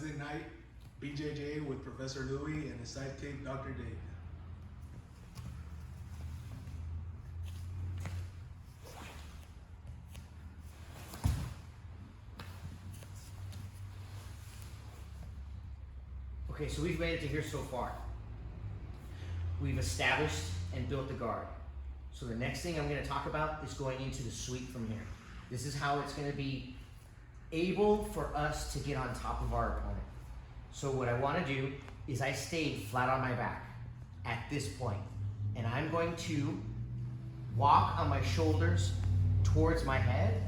Wednesday night BJJ with Professor Louie and his sidekick, Dr. Dave. Okay, so we've made it to here so far. We've established and built the guard. So the next thing I'm going to talk about is going into the sweep from here. This is how it's going to be able for us to get on top of our opponent. So what I want to do is I stayed flat on my back at this point, and I'm going to walk on my shoulders towards my head,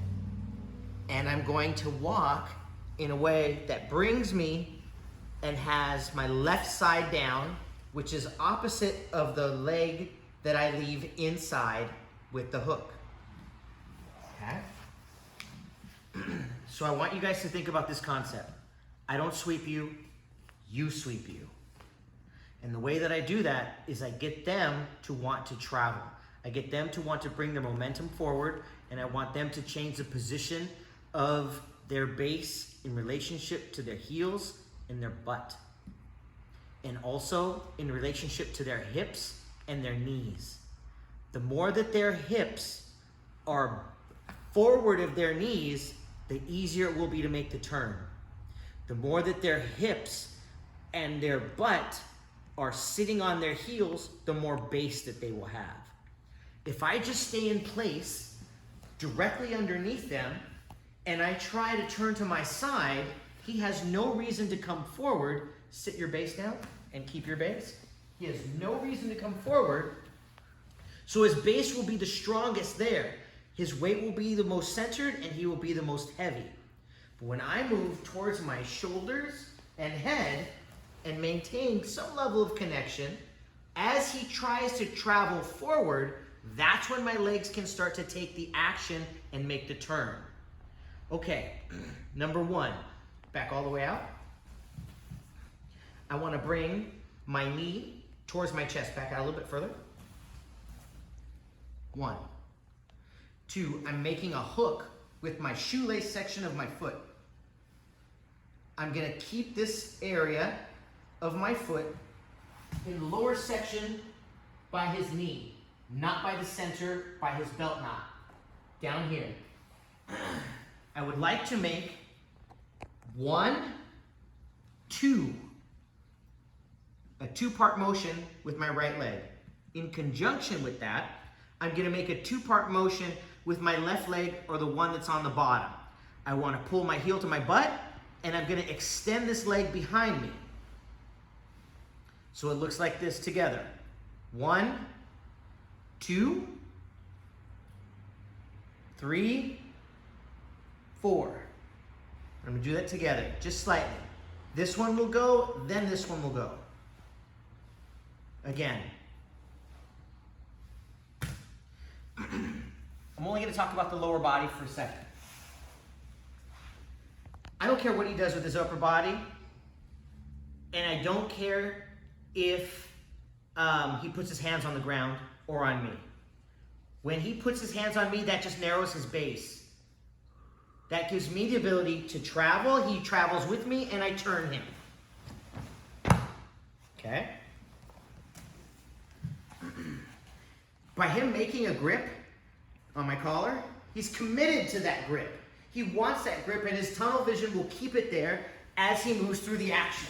and I'm going to walk in a way that brings me and has my left side down, which is opposite of the leg that I leave inside with the hook. Okay? So I want you guys to think about this concept. I don't sweep you, you sweep you. And the way that I do that is I get them to want to travel. I get them to want to bring their momentum forward, and I want them to change the position of their base in relationship to their heels and their butt. And also in relationship to their hips and their knees. The more that their hips are forward of their knees, the easier it will be to make the turn. The more that their hips and their butt are sitting on their heels, the more base that they will have. If I just stay in place directly underneath them and I try to turn to my side, he has no reason to come forward. Sit your base down and keep your base. He has no reason to come forward. So his base will be the strongest there. His weight will be the most centered and he will be the most heavy. But when I move towards my shoulders and head and maintain some level of connection, as he tries to travel forward, that's when my legs can start to take the action and make the turn. Okay, number one, back all the way out. I want to bring my knee towards my chest, back out a little bit further. 1, 2, I'm making a hook with my shoelace section of my foot. I'm going to keep this area of my foot in the lower section by his knee, not by the center, by his belt knot, down here. I would like to make 1, 2, a 2-part motion with my right leg. In conjunction with that, I'm going to make a 2-part motion with my left leg, or the one that's on the bottom. I want to pull my heel to my butt, and I'm going to extend this leg behind me. So it looks like this together. 1, 2, 3, 4. I'm going to do that together, just slightly. This one will go, then this one will go. Again. I'm only going to talk about the lower body for a second. I don't care what he does with his upper body, and I don't care if he puts his hands on the ground or on me. When he puts his hands on me, that just narrows his base. That gives me the ability to travel. He travels with me, and I turn him. Okay? By him making a grip on my collar, he's committed to that grip. He wants that grip, and his tunnel vision will keep it there as he moves through the action.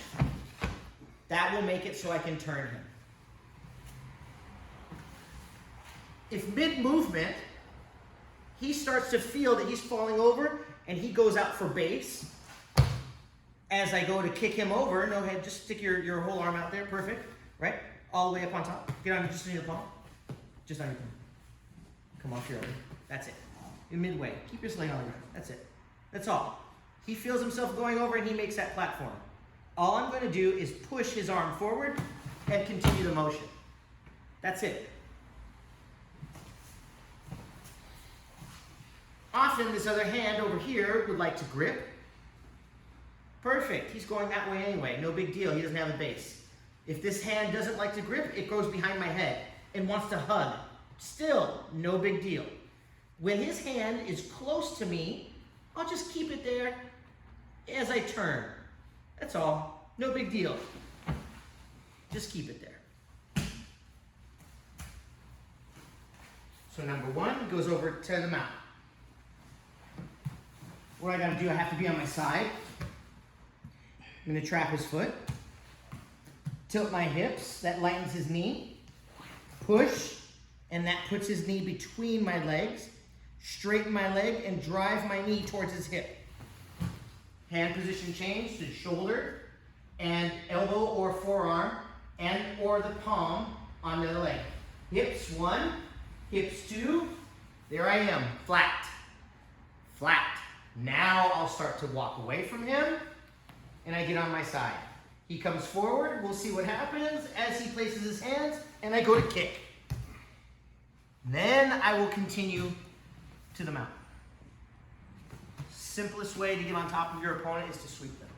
That will make it so I can turn him. If mid-movement, he starts to feel that he's falling over and he goes out for base, as I go to kick him over, no head, just stick your whole arm out there, perfect, right? All the way up on top. Get on just on your palm. Just on your palm. Come off your elbow. That's it. In midway. Keep your sling on the ground. That's it. That's all. He feels himself going over and he makes that platform. All I'm going to do is push his arm forward and continue the motion. That's it. Often this other hand over here would like to grip. Perfect. He's going that way anyway. No big deal. He doesn't have a base. If this hand doesn't like to grip, it goes behind my head and wants to hug. Still, no big deal. When his hand is close to me, I'll just keep it there as I turn. That's all. No big deal. Just keep it there. So number one goes over to the mount. What I gotta do, I have to be on my side. I'm gonna trap his foot. Tilt my hips, that lightens his knee. Push, and that puts his knee between my legs. Straighten my leg and drive my knee towards his hip. Hand position change to shoulder and elbow or forearm and or the palm onto the leg. Hips one, hips two. There I am, flat, flat. Now I'll start to walk away from him and I get on my side. He comes forward, we'll see what happens as he places his hands and I go to kick. Then I will continue to the mount. Simplest way to get on top of your opponent is to sweep them.